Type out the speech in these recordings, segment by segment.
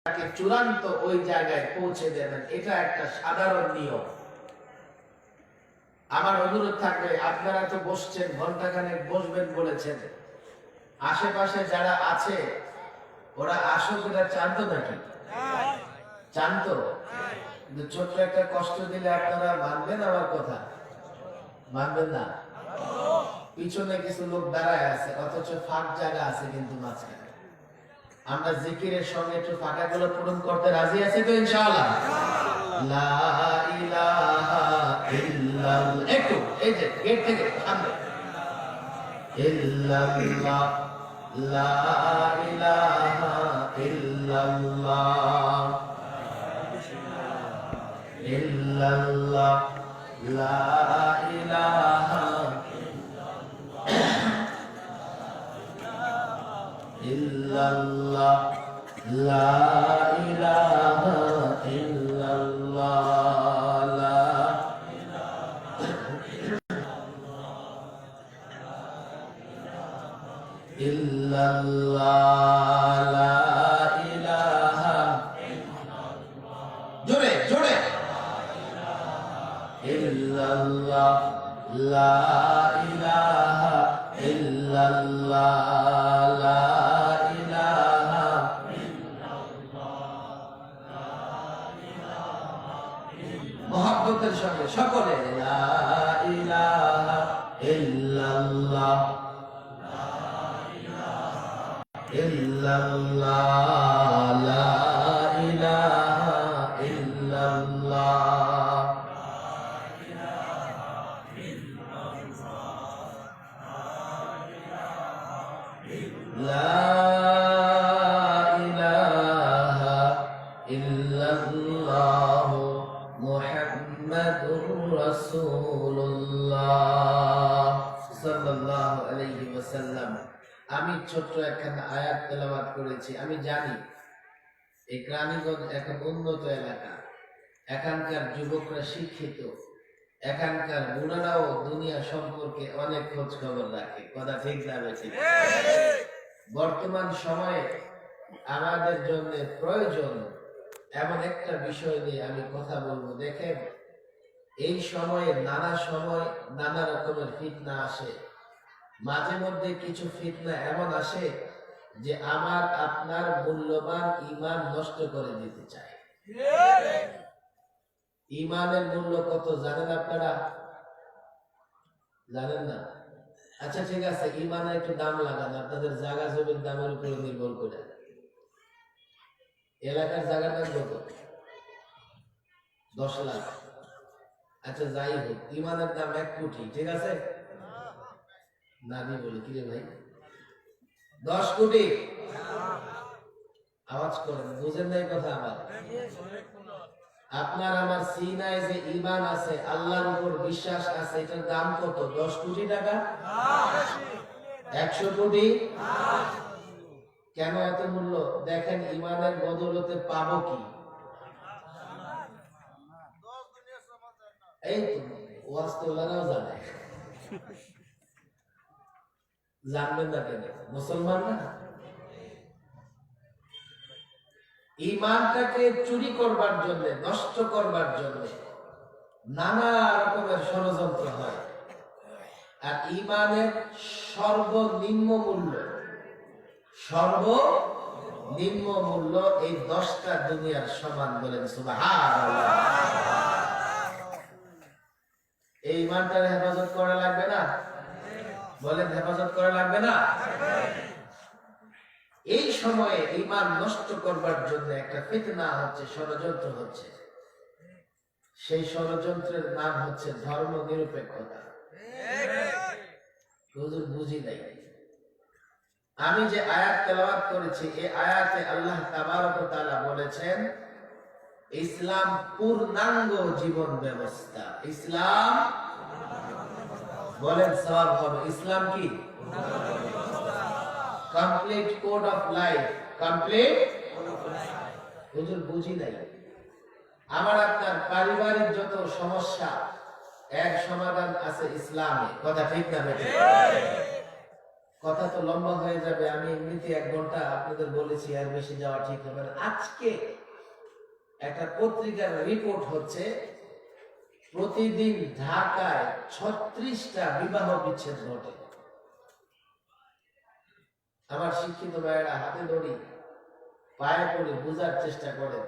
তাকে চূড়ান্ত ওই জায়গায় পৌঁছে দেবেন, এটা একটা সাধারণ নিয়ম। আমার অনুরোধ থাকবে, আপনারা তো বসছেন, ঘন্টাখানেক বসবেন বলেছেন, আশেপাশে যারা আছে ওরা আসুক, এটা চান্ত নাকি? চান্ত? ছোট্ট একটা কষ্ট দিলে আপনারা মানবেন আমার কথা? মানবেন না? পিছনে কিছু লোক দাঁড়ায় আছে, অথচ ফাঁক জায়গা আছে কিন্তু মাঝখানে। আমরা জিকিরের সঙ্গে একটু ফাঁকাগুলো পূরণ করতে রাজি আছি তো ইনশাআল্লাহ? লা ইলাহা ইল্লাল্লাহ, একটু এই যে গেট থেকে সামনে, ইল্লাল্লাহ, লা ইলাহা ইল্লাল্লাহ, ইল্লাল্লাহ, লা ইলাহা ইল্লাল্লাহ, লা ইলাহা ইল্লাল্লাহ, লা ইল্লাল্লাহ, লা ইলাহা, জোরে জোরে, ইল্লাল্লাহ, লা ইলাহা ইল্লাল্লাহ, লা ইলাহা মুহাব্বতের সঙ্গে সকলে, লা ইলাহা ইল্লাল্লাহ, ইল্লাল্লাহ, লা ইলাহা ইল্লাল্লাহ, লা ইলাহা ইল্লাল্লাহ মুহাম্মাদুর রাসূলুল্লাহ সাল্লাল্লাহু আলাইহি ওয়াসাল্লাম। আমি ছোট্ট একখানা আয়াত তেলাওয়াত করেছি। আমি জানি এই গ্রামীণগঞ্জ এখন উন্নত এলাকা, এখানকার যুবকরা শিক্ষিত, এখানকার বুড়ারাও দুনিয়া সম্পর্কে অনেক খোঁজ খবর রাখে, কথা ঠিক যাবে ঠিক। বর্তমান সময়ে আমাদের জন্য প্রয়োজন এমন একটা বিষয় নিয়ে আমি কথা বলবো। দেখেন, এই সময়ে নানা রকমের ফিতনা আসে। মাঝে মধ্যে কিছু ফিতনা এমন আসে যে আমার আপনার মূল্যবান ঈমান নষ্ট করে দিতে চায়। ঈমানের মূল্য কত জানেন আপনারা? জানেন না? আচ্ছা ঠিক আছে, ঈমানের একটু দাম লাগান আপনাদের জায়গা জমির দামের উপরে নির্ভর করে। এলাকার জায়গাটার কত? 10 লাখ। আচ্ছা যাই হোক, ঈমানের দাম 1 কোটি, ঠিক আছে? না দিয়ে বলি কি রে ভাই, 10 কোটি। আওয়াজ করেন, বুঝেন নাই কথা আমার? আপনার আমার সিনায় যে ঈমান আছে, আল্লাহর উপর বিশ্বাস আছে, এটার দাম কত? 10 কোটি টাকা? 100 কোটি? কেন এত মূল্য? দেখেন, ঈমানের বদলতে পাবো কি? এই তো ওয়াজ তোলারাও জানে, জানবেন না কেন? মুসলমান না? ঈমানটাকে চুরি করবার জন্য, নষ্ট করবার জন্য নানা রকমের ষড়যন্ত্র হয়। আর ঈমানের সর্বনিম্ন মূল্য এই 10টা দুনিয়ার সমান। বলেন সুবহানাল্লাহ। এই ঈমানটার হেফাজত করা লাগবে না? বলেন হেফাজত করা লাগবে না? এই সময়ে ঈমান নষ্ট করবার জন্য একটা ফিতনা হচ্ছে, ষড়যন্ত্র হচ্ছে। সেই ষড়যন্ত্রের নাম হচ্ছে ধর্ম নিরপেক্ষতা। হুজুর বুঝি নাই। আমি যে আয়াত তেলাওয়াত করেছি, এই আয়াতে আল্লাহ তাবারক ওয়া তাআলা বলেছেন ইসলাম পূর্ণাঙ্গ জীবন ব্যবস্থা। ইসলাম, বলেন সওয়াব হবে, ইসলাম কি? Complete code of life, complete. হুজুর বুঝি নাই। আমার আপনার পারিবারিক যত সমস্যা, এক সমাধান আছে ইসলামে, কথা ঠিক না বেঠিক? কথা তো লম্বা হয়ে যাবে, আমি এমনিতে 1 ঘন্টা আপনাদের বলেছি, আর বেশি যাওয়া ঠিক হবে না। আজকে একটা পত্রিকার রিপোর্ট হচ্ছে প্রতিদিন ঢাকায় 36টা বিবাহ বিচ্ছেদ ঘটে। আমার শিক্ষিত ভাইয়েরা হাতে ধরি পায়ে পড়ে বোঝার চেষ্টা করে,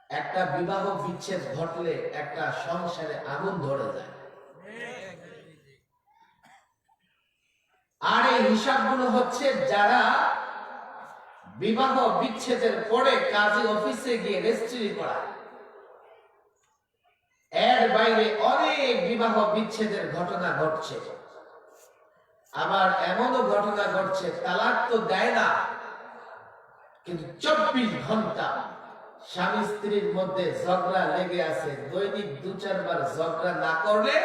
একটা বিবাহ বিচ্ছেদ ঘটলে একটা সংসারে আগুন ধরে যায়। আর এই হিসাবগুলো হচ্ছে যারা বিবাহ বিচ্ছেদের পরে কাজী অফিসে গিয়ে রেজিস্ট্রি করায়। এর বাইরে অনেক বিবাহ বিচ্ছেদের ঘটনা ঘটছে। আবার এমনও ঘটনা ঘটছে তালাক তো দেয় না, কিন্তু 24 ঘন্টা স্বামী স্ত্রীর মধ্যে ঝগড়া লেগে আছে। দৈনিক 2-4 বার ঝগড়া না করলে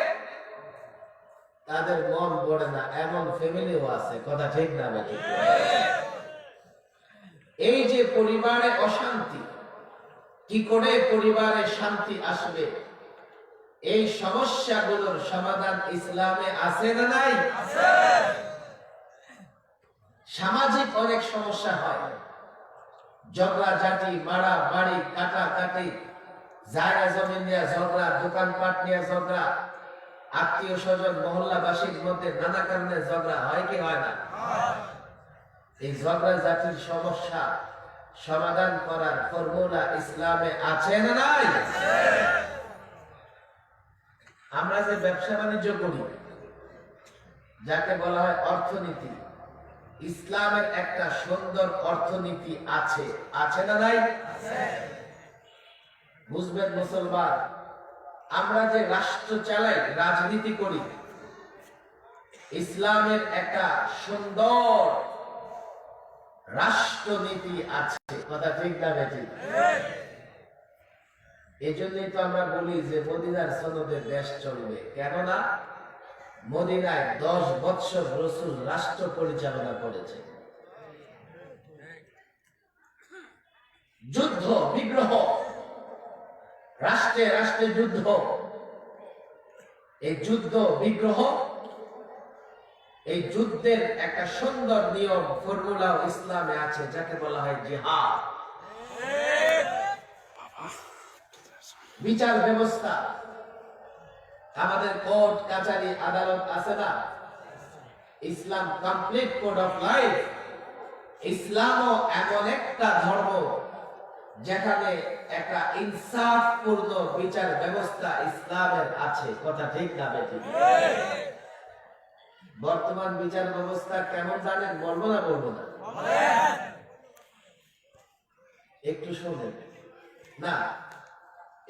তাদের মন পড়ে না, এমন ফ্যামিলিও আছে। কথা ঠিক না বেঠিক? এই যে পরিবারে অশান্তি, কি করে পরিবারে শান্তি আসবে, এই সমস্যাগুলোর সমাধান ইসলামে আছে না নাই? সামাজিক অনেক সমস্যা হয়, ঝগড়াঝাটি, মারামারি, কাটাকাটি, জায়গা জমি নিয়ে ঝগড়া, দোকানপাট নিয়ে ঝগড়া, আত্মীয় স্বজন মহল্লাবাসীর মধ্যে নানা কারণে ঝগড়া হয় কি হয় না? এই ঝগড়া জাতির সমস্যা সমাধান করার ফর্মুলা ইসলামে আছে না নাই? আমরা যে ব্যবসা বাণিজ্য করি, যাকে বলা হয় অর্থনীতি, ইসলামের একটা সুন্দর অর্থনীতি আছে, আছে না নাই? বুঝবেন মুসলমান, আমরা যে রাষ্ট্র চালাই, রাজনীতি করি, ইসলামের একটা সুন্দর রাষ্ট্রনীতি আছে। কথা ঠিক না বেঠিক? এই জন্যই তো আমরা বলি যে মদিনার সনদে দেশ চলবে। কেননা মদিনায় 10 বৎসর রাসূল রাষ্ট্র পরিচালনা করেছে। যুদ্ধ বিগ্রহ, রাষ্ট্রে রাষ্ট্রে যুদ্ধ, এই যুদ্ধ বিগ্রহ, এই যুদ্ধের একটা সুন্দর নিয়ম ফর্মুলা ইসলামে আছে, যাকে বলা হয় জিহাদ। বিচার ব্যবস্থা, আমাদের কোর্ট কাচারি আদালত আছে না? ইসলাম কমপ্লিট কোড অফ লাইফ। ইসলামও এমন একটা ধর্ম যেখানে একটা ইনসাফপূর্ণ বিচার ব্যবস্থা ইসলামের আছে। কথা ঠিক না বেঠিক? বর্তমান বিচার ব্যবস্থা কেমন জানেন? বলবো না বলবো না? একটু শোনেন না,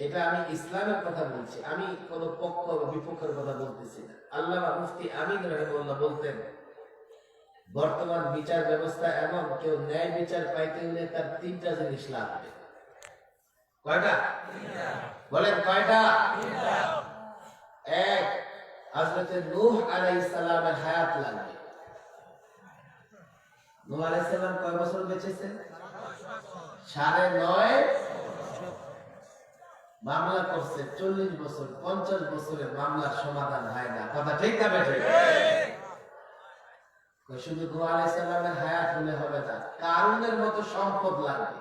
এটা আমি ইসলামের কথা বলছি, আমি কোন পক্ষ বিপক্ষের কথা বলতেছি না। আল্লামা মুফতি আমিন রাহিমাহুল্লাহ বলতেন, বর্তমান বিচার ব্যবস্থা এমন, কেউ ন্যায় বিচার পাইতে হলে তার 3টা জিনিস লাগবে। কয়টা? বলেন কয়টা? 1, হযরত নূহ আলাইহিস সালামের হায়াত লাগবে। নূহ আলাইহিস সালাম কয় বছর বেঁচেছেন? 9.5 মামলা করছে, 40 বছর, 50 বছরের মামলার সমাধান হয় না। কথা ঠিক না বেঠিক? শুধু নূহ আলাইহিস সালামের হায়াত হলে হবে না, কারুনের মতো সম্পদ লাগবে।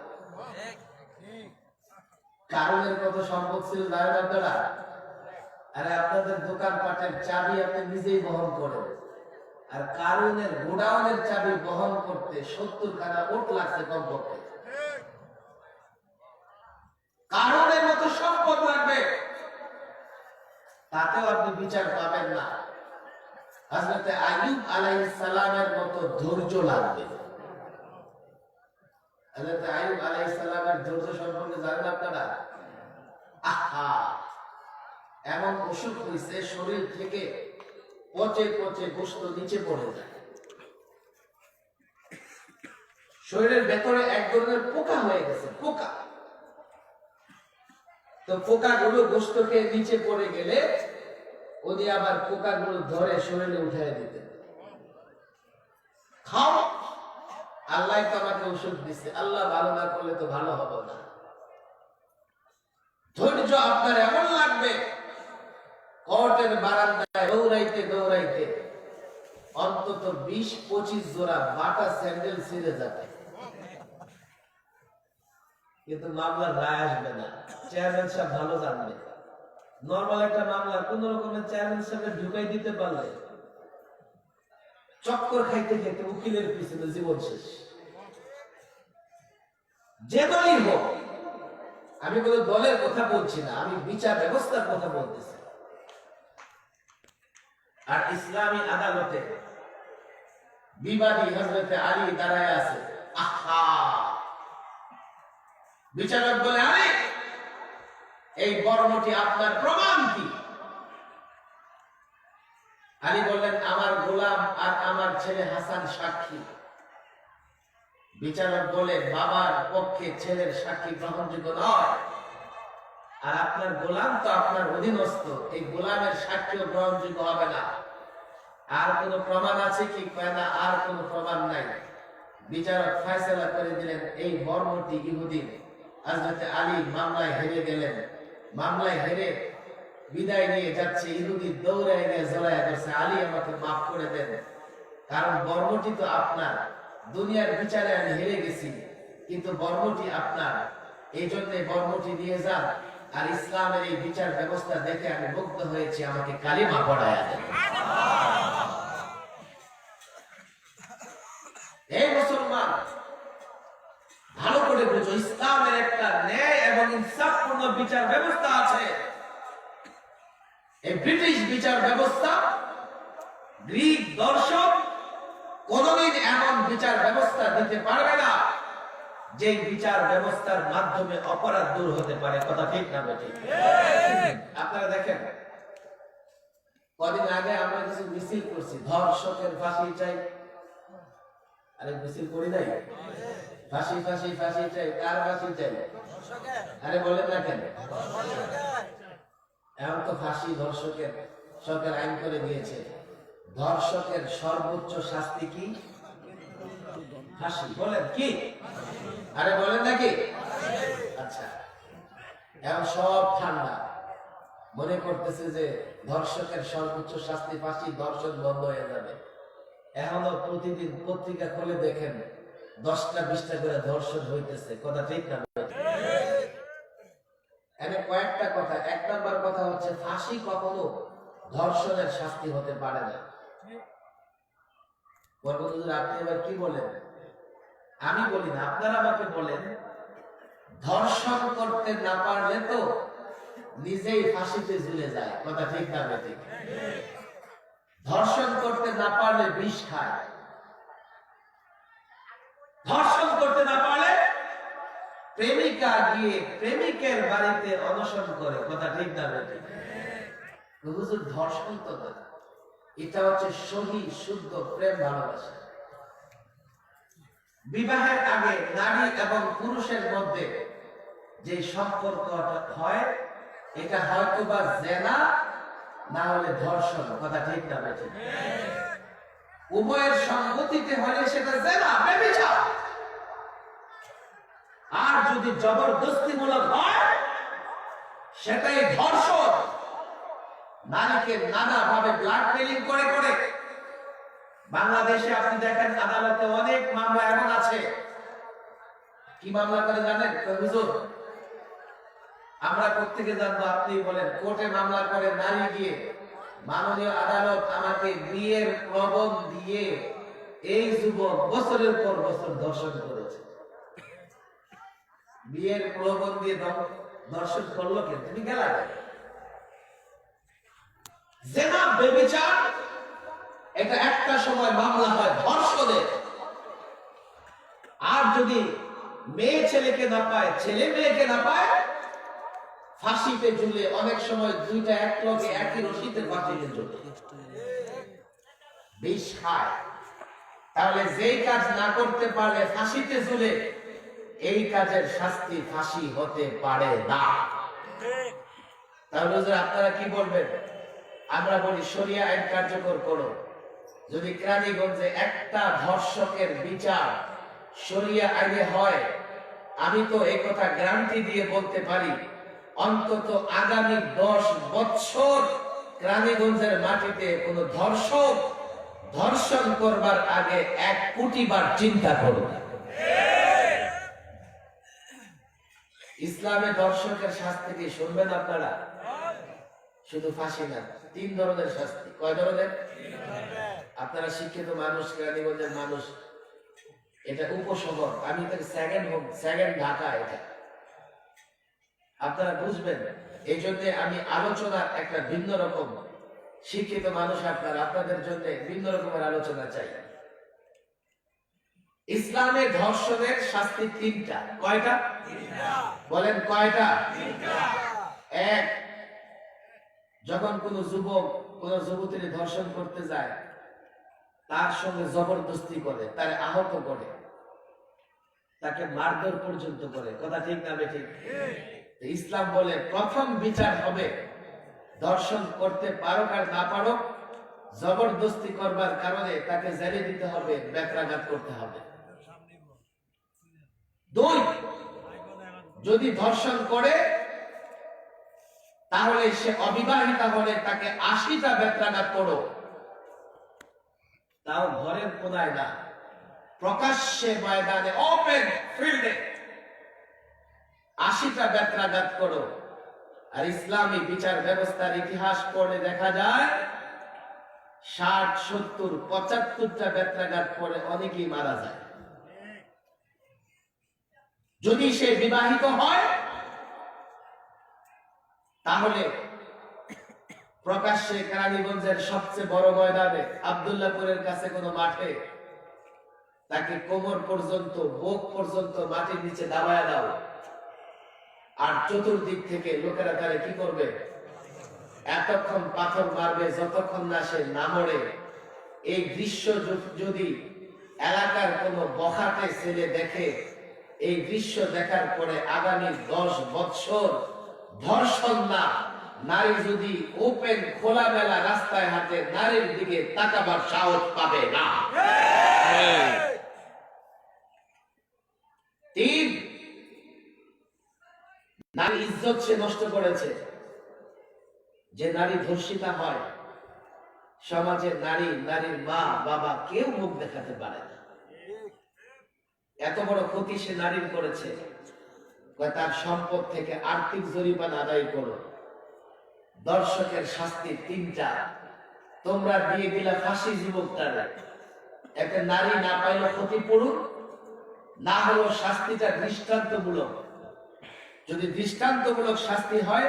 কারুনের মতো সম্পদ ছিল জানেন আপনারা? আরে আপনাদের দোকানপাটের চাবি আপনি নিজেই বহন করেন, আর কারুনের গোডাউনের চাবি বহন করতে 70 খানা ওট লাগছে কমপক্ষে। কারুনের মতো সম্পদ লাগবে, তাতেও আপনি বিচার পাবেন না। হযরত আইয়ুব আলাইহিস সালামের মতো ধৈর্য লাগবে। হযরত আইয়ুব আলাইহিস সালামের ধৈর্য সম্পর্কে জানেন আপনারা? আহা, এমন অসুখ হয়েছে, শরীর থেকে পচে পচে গোশত নিচে পড়ে যায়, শরীরের ভেতরে এক ধরনের পোকা হয়ে গেছে, পোকা। তো পোকাগুলো গোশতকে নিচে পড়ে গেলে উনি আবার পোকাগুলো ধরে শরীরে উঠায় দিতেন। খাও, আল্লাহ তো আমাকে ওষুধ দিচ্ছে, আল্লাহ ভালো না করলে তো ভালো হবে না। ধৈর্য আপনার এমন লাগবে, কোর্টের বারান্দায় দৌড়াইতে দৌড়াইতে অন্তত 20-25 জোড়া বাটা স্যান্ডেল ছিঁড়ে যাবে, কিন্তু মামলার রায় আসবে না। চেয়ারম্যান সাহেব ভালো জানবে, নর্মাল একটা মামলা কোন রকমের চেয়ারম্যান সাহেব ঢুকাই দিতে পারলে চক্কর খাইতে খাইতে উকিলের পিছনে জীবন শেষ। যে দলই হোক, আমি কোন দলের কথা বলছি না, আমি বিচার ব্যবস্থার কথা বলতেছি। আর ইসলামী আদালতে বিবাদী হযরতে আলী দাঁড়ায় আছে। আহা, বিচারক বলে, আলী এই বর্ণটি আপনার প্রমাণ কি? আলী বললেন, আমার গোলাম আর আমার ছেলে হাসান সাক্ষী। বিচারক বলে, বাবার পক্ষে ছেলের সাক্ষী গ্রহণযোগ্য নয়, আর আপনার গোলাম তো আপনার অধীনস্থ, এই গোলামের সাক্ষীও গ্রহণযোগ্য হবে না। আর কোন প্রমাণ আছে কি? কয় না, আর কোন প্রমাণ নাই। বিচারক ফয়সালা করে দিলেন, এই বর্ণটি ইহুদি। হযরত আলী মামলায় হেরে গেলেন। মামলায় হেরে বিদায় নিয়ে যাচ্ছে, ইহুদি দৌড়ায় গিয়ে জড়ায় ধরছে, আলী আমাকে মাফ করে দেন, কারণ বর্ণটি তো আপনার। দুনিয়ার বিচারে আমি হেরে গেছি, কিন্তু বর্ণটি আপনার, এই জন্য বর্ণটি নিয়ে যান। আর ইসলামের এই বিচার ব্যবস্থা দেখে আমি মুগ্ধ হয়েছি, আমাকে কালিমা পড়ায়া দেন। এই মুসলমান, ভালো করে বুঝো, ইসলামের একটা ন্যায় এবং ইনসাফপূর্ণ বিচার ব্যবস্থা আছে। এই ব্রিটিশ বিচার ব্যবস্থা, গ্রিক দর্শক কোনদিন এমন বিচার ব্যবস্থা দিতে পারবে না যে বিচার ব্যবস্থার মাধ্যমে অপরাধ দূর হতে পারে। কথা ঠিক না ঠিক? আপনারা দেখেন, কদিন আগে আমরা কিছু মিছিল করছি, ধর্ষকের ফাঁসি চাই। আরে মিছিল করি নাই? ফাঁসি ফাঁসি ফাঁসি চাই। কার ফাঁসি চাই? আরে বলেন না কেন? এখন তো ফাঁসি ধর্ষকের সরকার আইন করে দিয়েছে। ধর্ষকের সর্বোচ্চ শাস্তি কি? ফাঁসি। বলেন কি? আরে বলেন নাকি? আচ্ছা, এখন সব ঠান্ডা, মনে করতেছে যে ধর্ষকের সর্বোচ্চ শাস্তি ফাঁসি, ধর্ষণ বন্ধ হয়ে যাবে। এখনো প্রতিদিন পত্রিকা খুলে দেখেন 10টা-20টা করে ধর্ষণ হইতেছে। কথা ঠিক না? এখানে কয়েকটা কথা। 1 নম্বর কথা হচ্ছে, ফাঁসি কখনো ধর্ষণের শাস্তি হতে পারে না। আপনি এবার কি বলেন? আমি বলি না, আপনারা আমাকে বলেন, ধর্ষণ করতে না পারলে তো নিজেই ফাঁসিতে ঝুলে যায়। কথা ঠিক না ঠিক? ধর্ষণ করতে না পারলে বিষ খায়, ধর্ষণ করতে না পারলে প্রেমিকা গিয়ে প্রেমিকের বাড়িতে অনশন করে। কথা ঠিক না ঠিক? হুজুর, ধর্ষণ তো না, এটা হচ্ছে সহি শুদ্ধ প্রেম ভালোবাসা। বিবাহের আগে নারী এবং পুরুষের মধ্যে যে সম্পর্ক হয়, এটা হয়তো বা জেনা, না হলে ধর্ষণ। কথা ঠিক না ঠিক? উভয়ের সম্মতিতে হলে সেটা জেনা, ব্যভিচার। আর যদি জবরদস্তিমূলক হয়, সেটাই ধর্ষণ। নারীকে নানা ভাবে ব্ল্যাকমেইলিং করে করে, বাংলাদেশে আপনি দেখেন আদালতে অনেক মামলা এমন আছে। কি মামলা করে জানেন? হুজুর, আমরা প্রত্যেকে জানবো, আপনি বলেন, কোর্টে মামলা করে নারী গিয়ে, মাননীয় আদালত আমাকে বিয়ের প্রলোভন দিয়ে এই যুবক বছরের পর বছর ধর্ষণ করেছে। বিয়ের প্রলোভন দিয়ে ধর্ষণ করলো কেন? তুমি গেলা জেনা, ব্যভিচার, এটা একটা সময় মামলা হয় ধর্ষণের। আর যদি মেয়ে ছেলেকে না পায়, ছেলে মেয়েকে না পায়, ফাঁসিতে ঝুলে, অনেক সময় দুইটা এক লগে একই রশিতে ফাঁসিতে ঝুলে বিষ খায়। তাহলে যেই কাজ না করতে পারলে ফাঁসিতে ঝুলে, এই কাজের শাস্তি ফাঁসি হতে পারে না। তাহলে আপনারা কি বলবেন? আমরা বলি শরিয়া আইন কার্যকর করো। যদি কেরানীগঞ্জে একটা ধর্ষকের বিচার শরিয়া আইনে হয়, আমি তো এই কথা গ্যারান্টি দিয়ে বলতে পারি, অন্তত আগামী 10 বছর কেরানীগঞ্জের মাটিতে কোন ধর্ষক ধর্ষণ করবার আগে 1 কোটি বার চিন্তা করুন। ইসলামে ধর্ষকের শাস্তি কি শুনবেন আপনারা? শুধু ফাঁসি না, 3 ধরনের শাস্তি। কয় ধরনের? আপনারা শিক্ষিত মানুষ, কেরানীগঞ্জের মানুষ, এটা উপশহর, আমি তাকে সেকেন্ড ঢাকা, এটা আপনারা বুঝবেন। এই জন্য আমি আলোচনার একটা ভিন্ন রকম, শিক্ষিত মানুষ আপনারা, আপনাদের জন্য ভিন্ন রকমের আলোচনা চাই। ইসলামে ধর্ষণের শাস্তি 3টা। কয়টা? বলেন কয়টা? 1, যখন কোন যুবক কোন যুবতীর ধর্ষণ করতে যায়, তার সঙ্গে জবরদস্তি করে, তার আহত করে, তাকে মারধর পর্যন্ত করে। কথা ঠিক না বেঠিক? ইসলাম বলে প্রথম বিচার হবে, ধর্ষণ করতে পারো আর না পারো, জবরদস্তি করবার কারণে তাকে জেলে দিতে হবে, বেত্রাঘাত করতে হবে। 2, যদি ধর্ষণ করে তাহলে সে অবিবাহিতা হলে তাকে 80টা বেত্রাঘাত করো, তাও ঘরের কোনায় না, প্রকাশ্যে ময়দানে, ওপেন ফিল্ডে 80টা বেত্রাঘাত করো। আর ইসলামী বিচার ব্যবস্থার ইতিহাস পড়ে দেখা যায় 60, 70, 75টা বেত্রাঘাত করে অনেকেই মারা যায়। যদি সে বিবাহিত হয় তাহলে প্রকাশ্যে কেরানীগঞ্জের সবচেয়ে বড় ময়দানে, আব্দুল্লাহপুরের কাছে কোনো মাঠে তাকে কোমর পর্যন্ত, বুক পর্যন্ত মাটির নিচে দাবায়া দাও। আর চতুর্দিক থেকে লোকেরা তারে কি করবে? এতক্ষণ পাথর মারবে যতক্ষণ না সে না মরে। এই দৃশ্য যদি এলাকার কোন বখাটে ছেলে দেখে, এই দৃশ্য দেখার পরে আগামী 10 বছর ধর্ষণ না, নারী যদি ওপেন খোলামেলা রাস্তায় হাঁটে, নারীর দিকে তাকাবার সাহস পাবে না। 3, নারী ইজ্জত সে নষ্ট করেছে। যে নারী ধর্ষিতা হয়, সমাজের নারী, নারীর মা বাবা কেউ মুখ দেখাতে পারে না। এত বড় ক্ষতি সে নারীর করেছে। তার সম্পদ থেকে আর্থিক জরিমানা আদায় করো। দর্শকের শাস্তি 3টা। তোমরা দিয়ে দিলা ফাঁসি যুবকটারে। একটা নারী না পাইল ক্ষতিপূরণ, না হলো শাস্তিটা দৃষ্টান্তমূলক। যদি দৃষ্টান্তমূলক শাস্তি হয়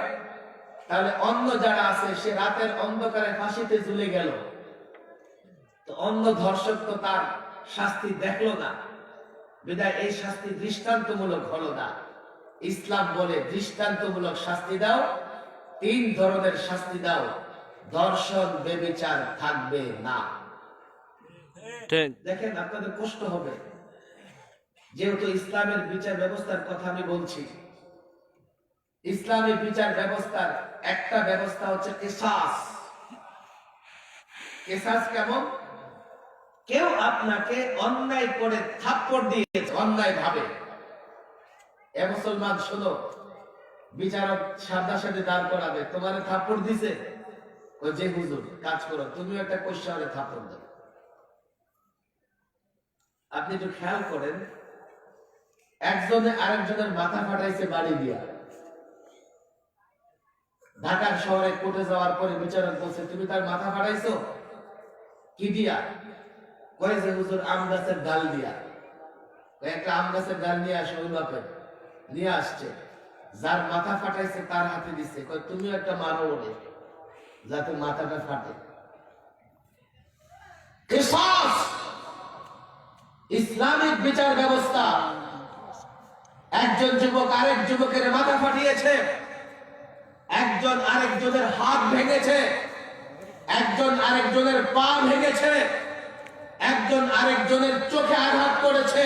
তাহলে অন্য যারা আছে, সে রাতের অন্ধকারে ফাঁসিতে ঝুলে গেল, তো অন্য ধর্ষক তো তার শাস্তি দেখলো না, বিধায় এই শাস্তি দৃষ্টান্তমূলক হলো না। ইসলাম বলে দৃষ্টান্তমূলক শাস্তি দাও, 3 ধরনের শাস্তি দাও, ধর্ষণ ব্যভিচার থাকবে না। দেখেন আপনাদের কষ্ট হবে, যেহেতু ইসলামের বিচার ব্যবস্থার কথা আমি বলছি। ইসলামী বিচার ব্যবস্থার একটা ব্যবস্থা হচ্ছে কিসাস। কিসাস কেমন? কেউ আপনাকে অন্যায় করে থাপ্পড় দিয়েছে, অন্যায় ভাবে, এ মুসলমান শোনো, বিচারক সামনাসামনি দাঁড় করাবে, তোমার থাপ্পড় দিছে, ওই যে হুজুর কাজ করো, তুমিও একটা কোশ্চেনে থাপ্পড় দাও। আপনি একটু খেয়াল করেন, একজনে আরেকজনের মাথা ফাটাইছে বাড়ি দিয়া। ঢাকার শহরে কোর্টে যাওয়ার পরে বিচারক বলছে, তুমি তার মাথা ফাটাইছো কি দিয়া? কয় যে হুজুর আম গাছের ডাল দিয়া। একটা আম গাছের ডাল নিয়ে আসে, ওই বাপের নিয়ে আসছে, যার মাথা ফাটাইছে তার হাতে দিচ্ছে, কয় তুমি একটা মারো বলে, যাতে মাথাটা ফাটে। কিসাস ইসলামিক বিচার ব্যবস্থা। একজন যুবক আরেক যুবকের মাথা ফাটিয়েছে, একজন আরেকজনের হাত ভেঙেছে, একজন আরেকজনের পা ভেঙেছে, একজন আরেকজনের চোখে আঘাত করেছে,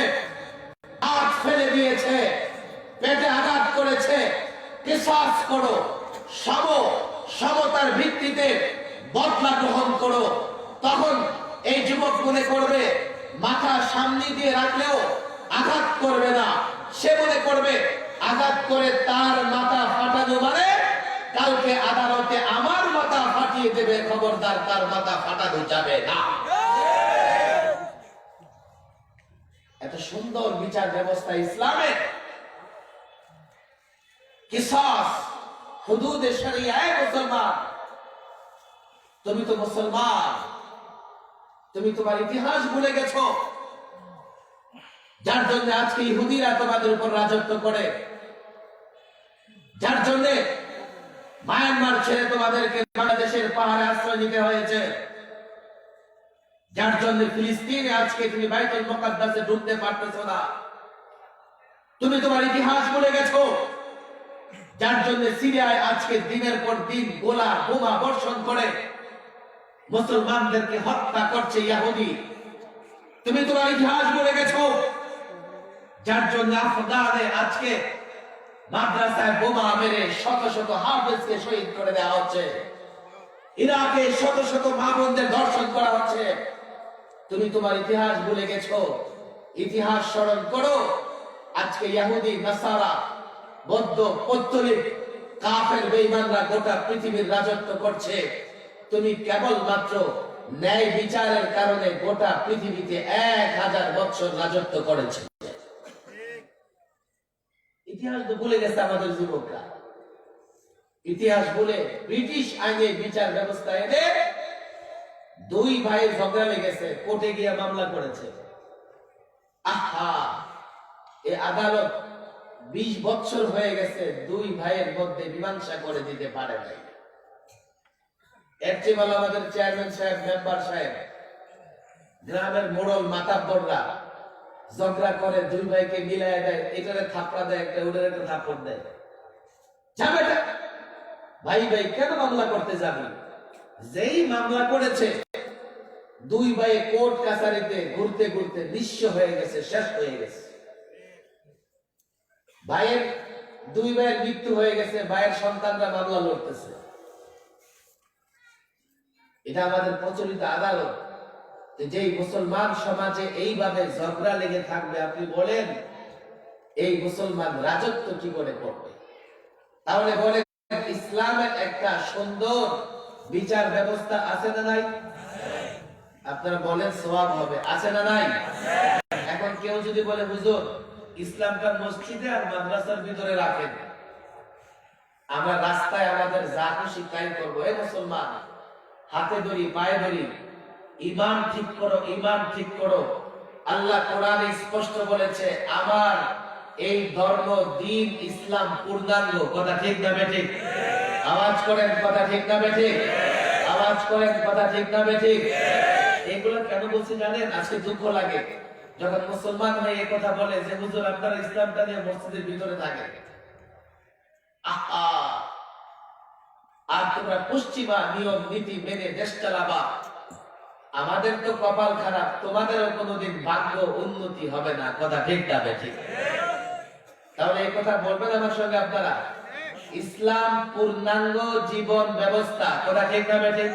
হাত ফেলে দিয়েছে, পেটে আঘাত করেছে। কিসাস করো, সমতার ভিত্তিতে বদলা গ্রহণ করো। তখন এই যুবক মনে করবে মাথা সামনে দিয়ে রাখলেও আঘাত করবে না, সে মনে করবে আঘাত করে তার মাথা ফাটানো মানে কালকে আদালতে আমার মাথা ফাটিয়ে দেবে, খবরদার তার মাথা ফাটানো যাবে না। সুন্দর বিচার ব্যবস্থা ইসলামের। কিসাস, হুদুদে শরিয়া। মুসলমান, তুমি তো মুসলমান, তুমি তোমার ইতিহাস ভুলে গেছো, যার জন্য আজকে ইহুদিরা তোমাদের উপর রাজত্ব করে, যার জন্য মায়ানমার ছেড়ে তোমাদেরকে বাংলাদেশের পাহাড়ে আশ্রয় নিতে হয়েছে, যার জন্য ফিলিস্তিনে আজকে তুমি বাইতুল মুকাদ্দাসে ঢুকতে পারতেছো না। তুমি তোমার ইতিহাস ভুলে গেছো, যার জন্য সিরিয়ায় আজকে দিনের পর দিন গোলা বোমা বর্ষণ করে মুসলমানদেরকে হত্যা করছে ইহুদি। তুমি তোমার ইতিহাস ভুলে গেছো, যার জন্য আফগানে আজকে মাদ্রাসায় বোমা মেরে শত শত হাফেজকে শহীদ করে দেওয়া হচ্ছে, ইরাকে শত শত মা বোনদের ধর্ষণ করা হচ্ছে। তুমি তোমার ইতিহাস ভুলে গেছো। ইতিহাস স্মরণ করো। আজকে ইহুদি, নাসারা, বৌদ্ধ, পৌত্তলিক, কাফের, বেঈমানরা গোটা পৃথিবীর রাজত্ব করছে। তুমি কেবলমাত্র ন্যায় বিচারের কারণে গোটা পৃথিবীতে 1000 বছর রাজত্ব করেছে। ইতিহাস তো ভুলে গেছে আমাদের যুবকরা। ইতিহাস ভুলে ব্রিটিশ আইনে বিচার ব্যবস্থা এনে 2 ভাইয়ের ঝগড়া লেগেছে, কোর্টে গিয়ে মামলা করেছে। আহা, এ আদালত 20 বছর হয়ে গেছে, 2 ভাইয়ের মধ্যে মীমাংসা করে দিতে পারে নাই। এর চেয়ে ভালো আমাদের চেয়ারম্যান সাহেব, মেম্বার সাহেব, গ্রামের মোড়ল মাতাব্বররা ঝগড়া করে 2 ভাইকে মিলায় দেয়, এটারে থাপড়া দেয়, একটা ওটারে একটা থাপড় দেয়। যাবে ভাই ভাই কেন মামলা করতে যাবে? যেই মামলা করেছে 2 ভাই কোর্ট কাছারিতে ঘুরতে ঘুরতে নিঃস্ব হয়ে গেছে, শেষ হয়ে গেছে। ভাইয়ের 2 ভাইয়ের মৃত্যু হয়ে গেছে, ভাইয়ের সন্তানরা মামলা লড়তেছে। এটা আমাদের প্রচলিত আদালত। যেই মুসলমান সমাজে এইভাবে ঝগড়া লেগে থাকবে, আপনি বলেন এই মুসলমান রাজত্ব কি করে করবে? তাহলে বলে ইসলামের একটা সুন্দর বিচার ব্যবস্থা আছে না নাই? আপনারা বলেন সওয়াব হবে, আছে না নাই? এখন কেউ যদি বলে হুজুর ইসলামটা মসজিদে আর মাদ্রাসার ভিতরে রাখেন, আমরা রাস্তায় আমাদের যা খুশি তাই করবো। এই মুসলমান, হাতে ধরি, পায়ে ধরি, ঈমান ঠিক করো, ঈমান ঠিক করো। আল্লাহ কোরআনে স্পষ্ট বলেছে আমার এই ধর্ম, দিন ইসলাম পূর্ণাঙ্গ। কথা ঠিক না বেঠিক? আওয়াজ করেন, কথা ঠিক না বেঠিক? আওয়াজ করেন, কথা ঠিক না বেঠিক? এগুলো কেন বলছি জানেন? আজকে দুঃখ লাগে যখন মুসলমান হয়ে এই কথা বলে যে হুজুর আপনারা ইসলামটা নিয়ে মসজিদের ভিতরে থাকেন। আহা, আর তোমরা পশ্চিমা নিয়ম নীতি মেনে দেশ চালাবা। আমাদের তো কপাল খারাপ, তোমাদেরও কোনোদিন ভাগ্য উন্নতি হবে না। কথা ঠিক না বেঠিক? তাহলে এই কথা বলবেন আমার সঙ্গে আপনারা? ইসলাম পূর্ণাঙ্গ জীবন ব্যবস্থা। কথা ঠিক না বেঠিক?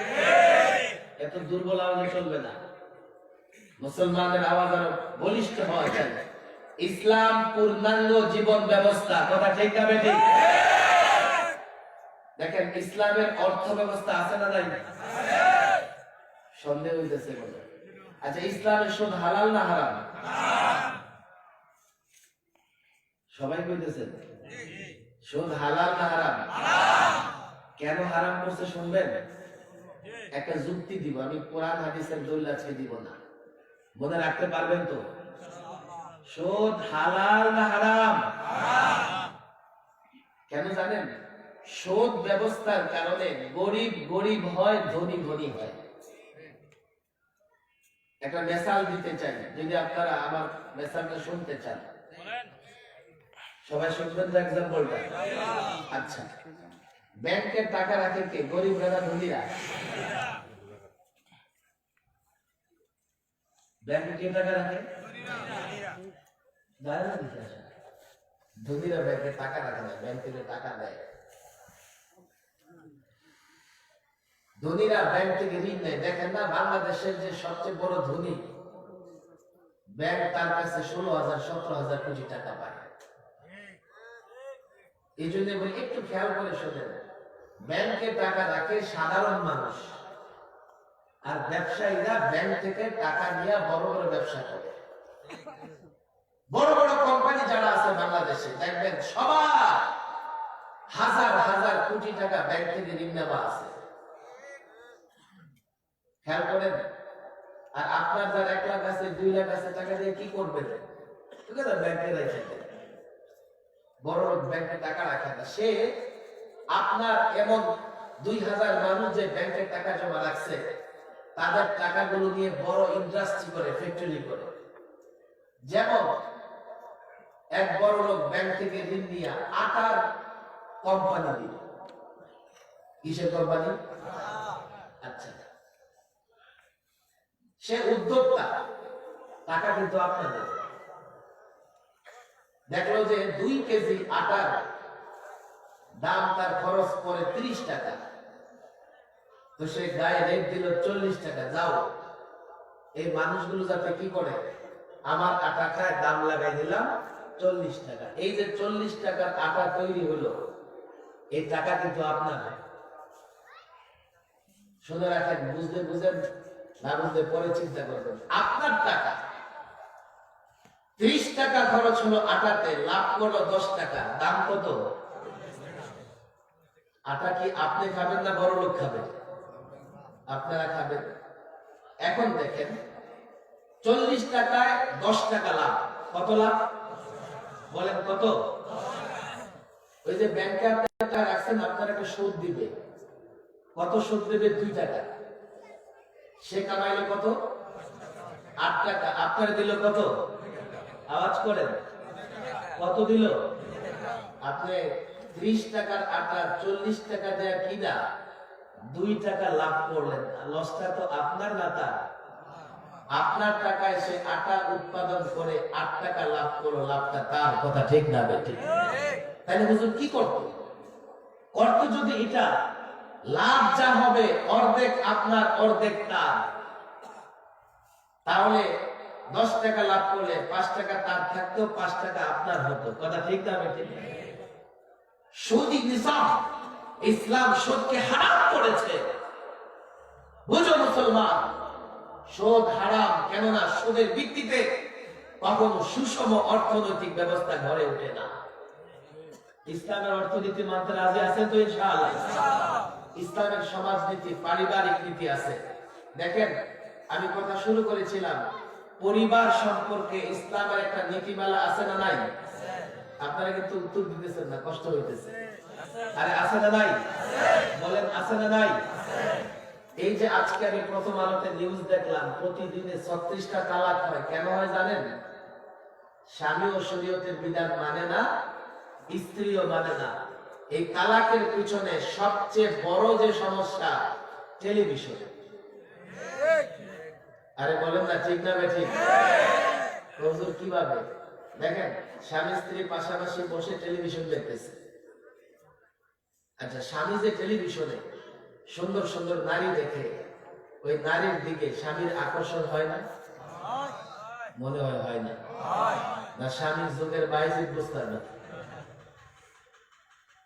এত দুর্বল আওয়াজে চলবে না, মুসলমানের আওয়াজ আরো বলিষ্ঠ হওয়া চাই। ইসলাম পূর্ণাঙ্গ জীবন ব্যবস্থা। কথা ঠিক না বেঠিক? দেখেন ইসলামের অর্থ ব্যবস্থা আছে না নাই? সন্দেহ হইতেছে বলে। আচ্ছা, ইসলামের সুদ হালাল না হারাম? সবাই কইতেছেন সুদ হালাল না হারাম? কেন হারাম করছে শুনবেন? একটা যুক্তি দিব, আমি কোরআন হাদিসের দলিল আজকে দিব না, মনে রাখতে পারবেন তো? সুদ হালাল না হারাম? কেন জানেন? সুদ ব্যবস্থার কারণে গরিব গরিব হয়, ধনী ধনী হয়। একটা মেসাল দিতে চাই, যদি আপনারা আমার মেসালটা শুনতে চান। সবাই শুনবেন তো এক্সাম্পলটা? আচ্ছা, ব্যাংকের টাকা রাখে কে? গরিবরা না ধনীরা? ব্যাংকে কে টাকা রাখে? ধনীরা ব্যাংকে টাকা রাখে না, ব্যাংক থেকে টাকা দেয়। ধনীরা ব্যাংক থেকে ঋণ নেয়। দেখেন না, বাংলাদেশের যে সবচেয়ে বড় ধনী ব্যাংক, তার কাছে 16,000 17,000 কোটি টাকা পায়। এই জন্য বলি একটু খেয়াল করে শোনেন, ব্যাংকে টাকা রাখে সাধারণ মানুষ, আর ব্যবসায়ীরা ব্যাংক থেকে টাকা নিয়ে বড় বড় ব্যবসা করে। বড় বড় কোম্পানি যারা আছে বাংলাদেশে দেখবেন সবার হাজার হাজার কোটি টাকা ব্যাংক থেকে ঋণ নেওয়া আছে, খেয়াল করেন। আর আপনার যার 1 লাখ আছে 2 লাখ আছে টাকা দিয়ে কি করবেন? ব্যাংকে রেখে দেন। বড় লোক ব্যাংকে টাকা রাখে না, সে আপনার এমন 2000 মানুষ যে ব্যাংকে টাকা জমা রাখছে তাদের টাকাগুলো নিয়ে বড় ইন্ডাস্ট্রি করে, ফ্যাক্টরি করে। যেমন এক বড় লোক ব্যাংক থেকে ঋণ নিয়ে আটার কোম্পানি দিল। কিসের কোম্পানি? আচ্ছা, সে উদ্যোক্তা, টাকা কিন্তু আপনাদের। দেখলো যে 2 কেজি আটার দাম তার খরচ পড়ে 30 টাকা, তো সে গায়ে রেট দিল 40 টাকা। যাও, এই মানুষগুলো যাতে কি করে, আমার আটা খায়, দাম লাগাই দিলাম 40 টাকা। এই যে 40 টাকার আটা তৈরি হলো, এই টাকা কিন্তু আপনার। শুনে রাখেন, বুঝতে বুঝেন না বুঝতে পরে চিন্তা করবেন। আপনার টাকা 30 টাকা খরচ হলো আটাতে, লাভ করলো 10 টাকা। দাম কত? আটা কি আপনি খাবেন না বড় লোক খাবেন? আপনারা খাবেন। এখন দেখেন 40 টাকায় 10 টাকা লাভ। কত লাভ বলেন? কত? ওই যে ব্যাংকে আপনি টাকা রাখছেন, আপনার একটা সুদ দিবে। কত সুদ দেবে? 2 টাকা। সে কামাইলো কত? 8 টাকা। আপনার দিল কত? আওয়াজ করেন, কত দিল? আপনি 30 টাকার আটা 40 টাকা দেয়া কিনা 2 টাকা লাভ করলেন। লসটা তো আপনার না তার? আপনার টাকায় সে আটা উৎপাদন করে 8 টাকা লাভ করলো, লাভটা তার। কথা ঠিক না বেঠিক? তাহলে হুজুর কি করত? যদি এটা লাভ যা হবে অর্ধেক আপনার অর্ধেক তার, তাহলে 10 টাকা লাভ করলে 5 টাকা তার থাকতো, 5 টাকা আপনার হতো। কথা ঠিক না বেঠিক? সুদ নিজাম, ইসলাম সুদকে হারাম করেছে। বুঝো মুসলমান, সুদ হারাম। কেননা সুদের ভিত্তিতে কখনো সুষম অর্থনৈতিক ব্যবস্থা গড়ে ওঠে না। ইসলামের অর্থনীতি মানতে রাজি আছেন তো? ইনশাআল্লাহ। ইসলামের সমাজনীতি, পারিবারিক নীতি আছে। দেখেন, আমি কথা শুরু করেছিলাম পরিবার সম্পর্কে ইসলামের একটা নীতিমালা আছে না নাই? আপনারা কিন্তু উত্তর দিতেছেন না, কষ্ট হইতেছে। আরে আছে না নাই? বলেন, আছে না নাই? এই যে আজকে আমি প্রথম আলোতে নিউজ দেখলাম, প্রতিদিনে 36টা তালাক হয়। কেন হয় জানেন? স্বামী ও শরীয়তের বিধান মানে না, স্ত্রীও মানে না। এই তালাকের পিছনে সবচেয়ে বড় যে সমস্যা, টেলিভিশন। আরে বলেন না, ঠিক না বেঠিক? হুজুর কিভাবে? দেখেন, স্বামী স্ত্রী পাশাপাশি বসে টেলিভিশন দেখতেছে। আচ্ছা, স্বামী যে টেলিভিশনে সুন্দর সুন্দর নারী দেখে, ওই নারীর দিকে স্বামীর আকর্ষণ হয় না? মনে হয় না? না স্বামীর যুগের বাইজিদ বুঝতে না?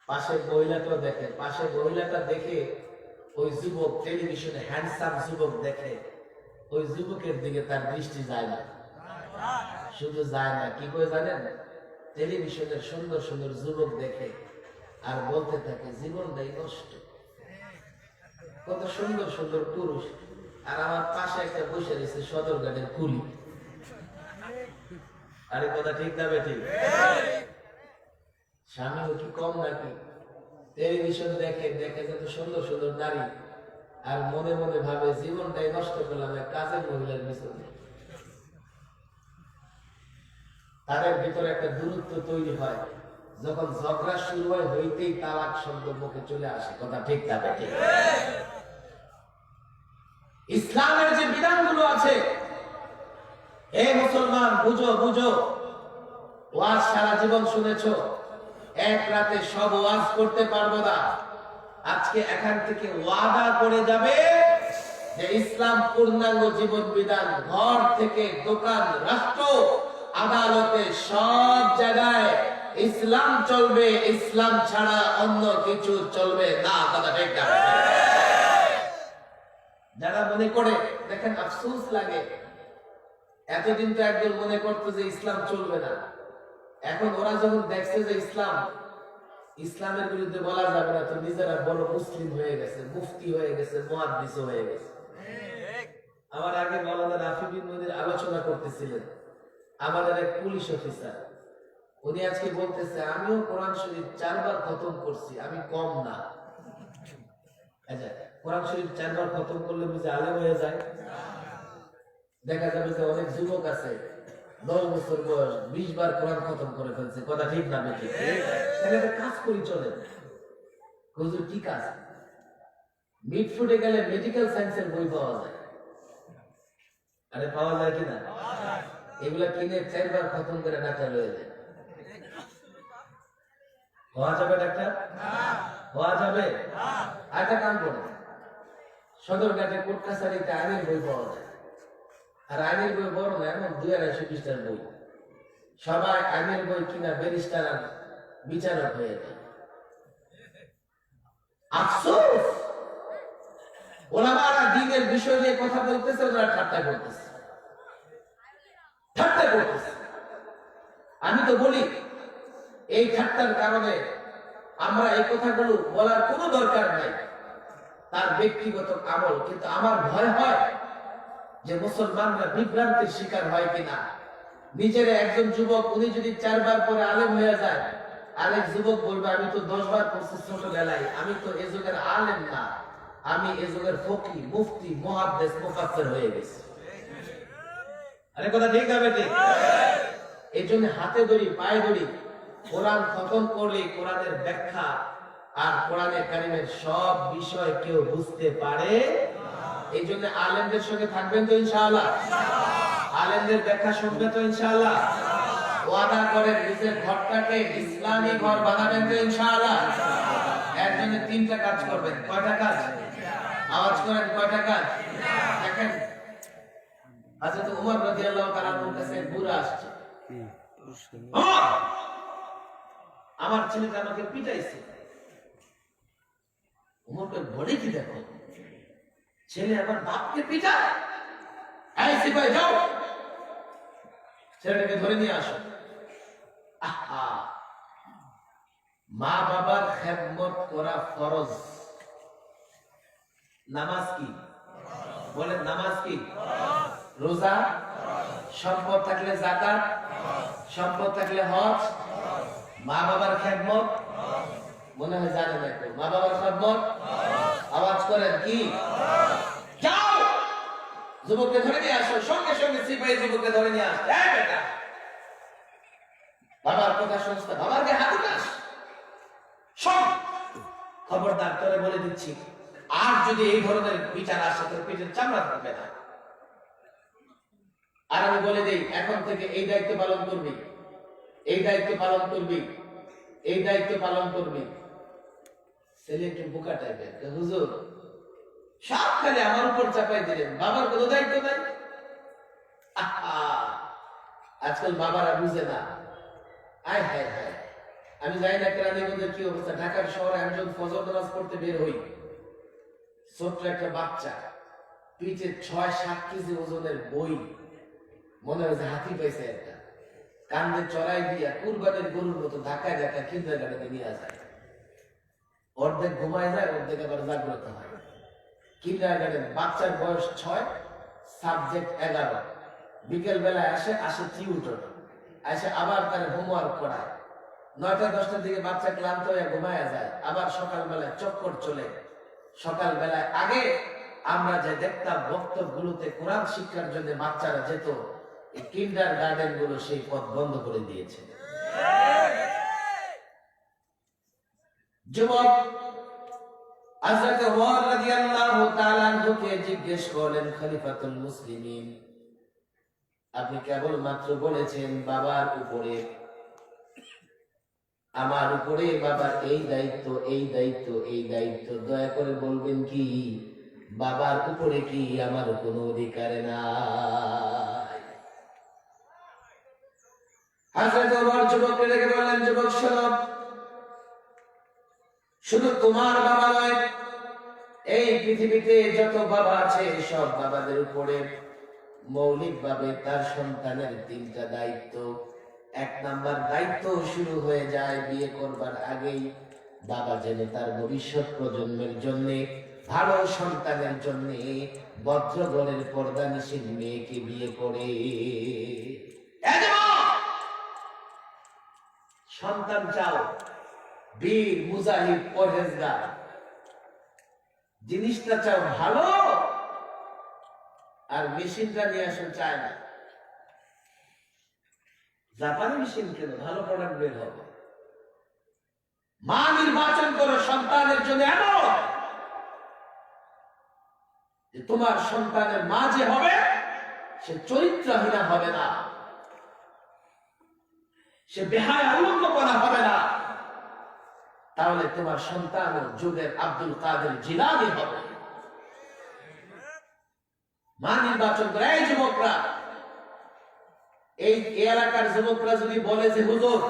পাশের মহিলাটাও দেখে, পাশের মহিলাটা দেখে ওই যুবক টেলিভিশনে হ্যান্ডসাম যুবক দেখে, ওই যুবকের দিকে তার দৃষ্টি যায় না। শুধু যায় না, কি করে জানেন? টেলিভিশনের সুন্দর সুন্দর যুবক দেখে আর বলতে থাকে জীবনটাই নষ্ট। কত সুন্দর সুন্দর পুরুষ, আর আমার পাশে একটা বসে রয়েছে সদরঘাটের কুলি। আরে কথা ঠিক না বেঠিক? স্বামীও কি কম নাকি? টেলিভিশন দেখে দেখে যত সুন্দর সুন্দর নারী, আর মনে মনে ভাবে জীবনটাই নষ্ট করলাম এক কাজের মহিলার পিছনে। তাদের ভিতরে একটা দূরত্ব তৈরি হয়। যখন ঝগড়া শুরু হয়, হইতেই তালাক শব্দ মুখে চলে আসে। কথা ঠিক না বেঠিক? ইসলামের যে বিধানগুলো আছে, এই মুসলমান বুঝো বুঝো। ওয়াজ সারা জীবন শুনেছো, এক রাতে সব ওয়াজ করতে পারবো না। আজকে এখান থেকে ওয়াদা করে যাবে যে ইসলাম পূর্ণাঙ্গ জীবন বিধান, ঘর থেকে দোকান, রাষ্ট্র, আদালতে, সব জায়গায় ইসলাম চলবে। ইসলাম ছাড়া অন্য কিছু চলবে না। কথা ঠিক না? যারা মনে করে, দেখেন আফসোস লাগে, এতদিন তো একদল মনে করতো যে ইসলাম চলবে না, এখন ওরা যখন দেখছে যে ইসলামের বিরুদ্ধে বলা যাবে না, তো নিজেরা বড় মুসলিম হয়ে গেছে, মুফতি হয়ে গেছে, মুহাদ্দিস হয়ে গেছে। আমার আগে মাওলানা রাফি বিন নদীর আলোচনা করতেছিলেন, আমাদের এক পুলিশ অফিসার, উনি আজকে বলতেছে আমিও কোরআন শরীফ 4 বার খতম করছি, আমি কম না। আচ্ছা, কোরআন শরীফ 4 বার খতম করলে বুঝে আলেম হয়ে যায়? দেখা যাবে যে অনেক যুবক আছে 10 বছর বয়স 20 বার কোরআন খতম করে ফেলছে, কথা ঠিক না বেঠিক? তাহলে একটা কাজ করি চলেন। হুজুর কি কাজ? মিটফুটে গেলে মেডিকেল সায়েন্সের বই পাওয়া যায়। আরে পাওয়া যায় কিনা? এগুলা কিনে 4 বার খতম করে ডাক্তার হয়ে যায়। হওয়া যাবে ডাক্তার? হওয়া যাবে? একটা কাম করো, সদরঘাটে কোর্ট কাছারিতে আইনের বই পাওয়া যায়। আর আইনের বই বড় না, এমন 200-250 পৃষ্ঠার বই। সবাই আইনের বই কিনা ব্যারিস্টার আর বিচারক হয়ে যায়। আফসোস, ওলামারা দ্বীনের বিষয় নিয়ে কথা বলতেছে, ওরা ঠাট্টা করতেছে। আমি তো বলি এই ঠাট্টার কারণে আমরা এই কথাগুলো বলার কোনো দরকার নাই, তার ব্যক্তিগত আমল। কিন্তু আমার ভয় হয় যে মুসলমানরা বিভ্রান্তির শিকার হয় কিনা। নিজের একজন যুবক, উনি যদি 4 বার পরে আলেম হয়ে যায়, আরেক যুবক বলবে আমি তো 10 বার পড়ছি ছোটবেলায়, আমি তো এ যুগের আলেম না, আমি এ যুগের ফকি, মুফতি, মুহাদ্দিস, মুফাসসির হয়ে গেছি। আরে কথা ঠিক হবে? ঠিক। এই জন্য হাতে ধরি, পায়ে ধরি, কোরআন খতম করলে কোরআনের ব্যাখ্যা আর কোরআনের কারিমের সব বিষয় কেউ বুঝতে পারে। এই জন্য আলেমদের সঙ্গে থাকবেন তো ইনশাআল্লাহ? আলেমদের ব্যাখ্যা শুনবে তো ইনশাআল্লাহ? ওয়াদা করেন নিজের ঘরটাকে ইসলামী ঘর বানাবেন তো ইনশাআল্লাহ? এর জন্য 3টা কাজ করবেন। কয়টা কাজ? আওয়াজ করেন, কয়টা কাজ? দেখেন, হযরত ওমর রাদিয়াল্লাহু তাআলা এর কাছে বুড়া আসছে, আমার ছেলেটা আমাকে পিটাইছে। ওমরকে বলে কি, দেখো ছেলে আমার বাপকে পিটায়, এই সিপাহি যাও ছেলেটাকে ধরে নিয়ে আসো। আহা, মা বাবার খেদমত করা ফরজ। নামাজ কি? বলেন, নামাজ কি? রোজা, সম্পদ থাকলে যাকাত, সম্পদ থাকলে হজ, মা বাবার খেদমত। মনে হয় জানেন একটু, মা বাবার খেদমত। আওয়াজ করেন কি? যাও যুবককে ধরে নিয়ে আসো। সঙ্গে সঙ্গে সিপাহী যুবককে ধরে নিয়ে আসো। এই বেটা, বাবার কথা শুনছ? বাবার গায়ে হাত উঠাস? সব খবরদার, তোরে বলে দিচ্ছি, আর যদি এই ধরনের বিচার আসে তোর পিঠের চামড়া থাকবে না। আর আমি বলে দেই, এখন থেকে এই দায়িত্ব পালন করবি, এই দায়িত্ব পালন করবি, এই দায়িত্ব পালন করবি। ছেলে একটু বোকা টাইপের, হুজুর সব খালি আমার উপর চাপাই দিলেন, বাবার কোনো দায়িত্ব নাই। আজকাল বাবারা বুঝে না। আয় হায় হায়, আমি জানি না কেরানীগঞ্জের কি অবস্থা। ঢাকার শহরে আমি যখন ফজর নামাজ পড়তে বের হই, ছোট্ট একটা বাচ্চা, পিঠে 6-7 কেজি ওজনের বই, মনে হয় যে হাতি পাইছে একটা, কান্দে চড়াই দিয়া কুরবানির গরুর মতো ধাক্কায় ধাক্কায় কিন্ডারগার্টেনে নিয়ে যায়। অর্ধেক ঘুমায় যায়, অর্ধেক আবার জাগ্রত হয়। কিন্ডারগার্টেন, বাচ্চার বয়স 6, সাবজেক্ট 11। বিকেল বেলায় আসে টিউটর, আসে আবার তার হোমওয়ার্ক করায়। 9টা-10টার দিকে বাচ্চা ক্লান্ত হয়ে ঘুমায় যায়, আবার সকালবেলায় চক্কর চলে। সকালবেলায় আগে আমরা যে দেখতাম বক্তব্যগুলোতে কোরআন শিক্ষার জন্য বাচ্চারা যেত, এই কিন্ডারগার্টেন গুলো সেই পথ বন্ধ করে দিয়েছে। যুবক হযরত ওমর রাদিয়াল্লাহু তাআলা আনহুকে জিজ্ঞেস করলেন, খলিফাতুল মুসলিমিন, আপনি কেবল মাত্র বলেছেন বাবার উপরে, আমার উপরে বাবার এই দায়িত্ব, এই দায়িত্ব, এই দায়িত্ব, দয়া করে বলবেন কি বাবার উপরে কি আমার কোনো অধিকার নাই? হযরত ওমর যুবককে ডেকে বললেন, যুবক শোনো, শুধু তোমার বাবা নয়, এই পৃথিবীতে যত বাবা আছে সব বাবাদের উপরে মৌলিকভাবে তার সন্তানের তিনটা দায়িত্ব। এক নাম্বার দায়িত্ব শুরু হয়ে যায় বিয়ে করবার আগেই, বাবা যেন তার ভবিষ্যৎ প্রজন্মের জন্য, ভালো সন্তানের জন্য ভদ্রঘরের পর্দা নিষেধ মেয়েকে বিয়ে করে। সন্তান চাও বীর মুজাহিদ পরহেজগার, জিনিসটা চাও ভালো, আর মেশিনটা নিয়ে আসুন চায় না। জাপানি মেশিন কেন, ভালো প্রোডাক্ট বের হবে। মা নির্বাচন করো সন্তানের জন্য এমন যে তোমার সন্তানের মা যে হবে সে চরিত্রহীনা হবে না, সে বেহায়া উলঙ্গপনা হবে না। তাহলে তোমার সন্তান যুগের আব্দুল কাদের জিলানী হবে। মা নির্বাচন করে। এই যুবকরা, এই এলাকার যুবকরা যদি বলে যে হুজুর,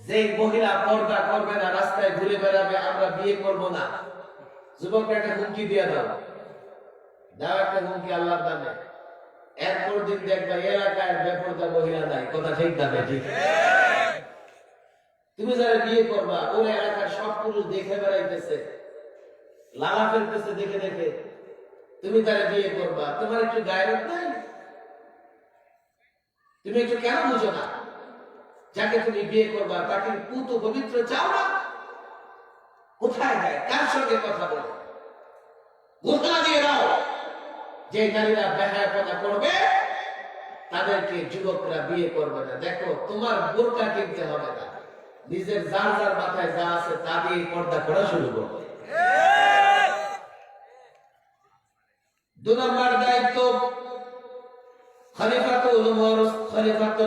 যে মহিলা পর্দা করবে না, রাস্তায় ঘুরে বেড়াবে, আমরা বিয়ে করব না, যুবকরা একটা হুমকি দিয়ে দাও, দাও একটা হুমকি আল্লাহর নামে। এরপর দিন দেখবা এলাকায় বেপরদা মহিলা নাই। কথা ঠিক না ঠিক? তুমি যারা বিয়ে করবা, ওই এলাকার সব পুরুষ দেখে বেড়াইতেছে, লালা ফেলতেছে দেখে দেখে, তুমি তারা বিয়ে করবা। তোমার একটু গায়রত নাই? তুমি একটু কেন বুঝো না? যাকে তুমি বিয়ে করবা তাকে পুত পবিত্র চাও না? কোথায় যায়, কার সঙ্গে কথা বলে? ঘোষণা দিয়ে দাও যে নারীরা বেহায়াপনা করবে তাদেরকে যুবকরা বিয়ে করবে না। দেখো, তোমার বোরকা কিনতে হবে না, নিজের যার যার মাথায় যা আছে তা দিয়ে পর্দা করা শুরু করবে। 2 নম্বর দায়িত্ব খলিফাতুল উমর, খলিফাতুল